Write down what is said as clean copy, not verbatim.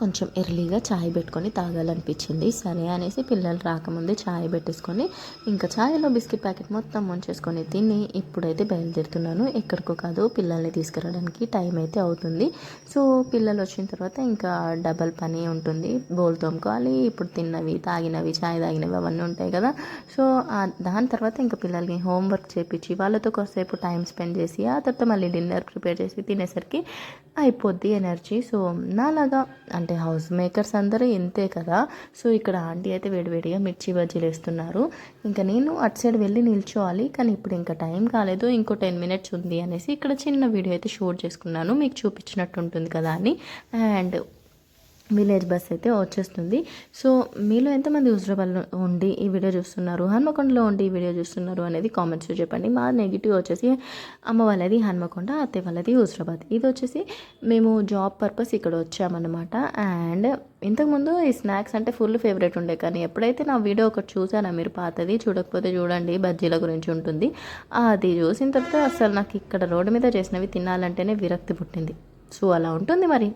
కొంచెం ఎర్లీగా చాయ్ పెట్టుకొని తాగాలనిపించింది. సరే అనేసి పిల్లలు రాకముందే చాయ్ పెట్టేసుకొని ఇంకా చాయ్లో బిస్కెట్ ప్యాకెట్ మొత్తం ముంచేసుకొని తిని ఇప్పుడైతే బయలుదేరుతున్నాను. ఎక్కడికో కాదు, పిల్లల్ని తీసుకురావడానికి టైం అయితే అవుతుంది. సో పిల్లలు వచ్చిన తర్వాత ఇంకా డబల్ పని ఉంటుంది. బోల్ తోముకోవాలి, ఇప్పుడు తిన్నవి తాగినవి చాయ్ తాగినవి అవన్నీ ఉంటాయి కదా. సో దాని తర్వాత ఇంకా పిల్లల్ని హోంవర్క్ చేపించి వాళ్ళతో కాసేపు టైం స్పెండ్ చేసి ఆ తర్వాత మళ్ళీ డిన్నర్ ప్రిపేర్ చేసి తినేసరికి అయిపోద్ది ఎనర్జీ. సో నాలాగా అంటే హౌస్ మేకర్స్ అందరూ ఇంతే కదా. సో ఇక్కడ ఆంటీ అయితే వేడివేడిగా మిర్చి బజ్జీలు వేస్తున్నారు. ఇంకా నేను అటు సైడ్ వెళ్ళి నిల్చోవాలి, కానీ ఇప్పుడు ఇంకా టైం కాలేదు, ఇంకో 10 మినిట్స్ ఉంది అనేసి ఇక్కడ చిన్న వీడియో అయితే షూట్ చేసుకున్నాను, మీకు చూపించినట్టు ఉంటుంది కదా అని. అండ్ విలేజ్ బస్ అయితే వచ్చేస్తుంది. సో మీలో ఎంతమంది హుజరాబాద్లో ఉండి ఈ వీడియో చూస్తున్నారు, హన్మకొండలో ఉండి ఈ వీడియో చూస్తున్నారు అనేది కామెంట్స్లో చెప్పండి. మా నెగిటివ్ వచ్చేసి అమ్మ వాళ్ళది హన్మకొండ, అత్తయ్య వాళ్ళది హుజరాబాద్. ఇది వచ్చేసి మేము జాబ్ పర్పస్ ఇక్కడ వచ్చామన్నమాట. అండ్ ఇంతకుముందు ఈ స్నాక్స్ అంటే ఫుల్ ఫేవరెట్ ఉండే, కానీ ఎప్పుడైతే నా వీడియో ఒకటి చూసానా మీరు, పాతది చూడకపోతే చూడండి, బజ్జీల గురించి ఉంటుంది. అది చూసిన తర్వాత అసలు నాకు ఇక్కడ రోడ్డు మీద చేసినవి తినాలంటేనే విరక్తి పుట్టింది. సో అలా ఉంటుంది మరి.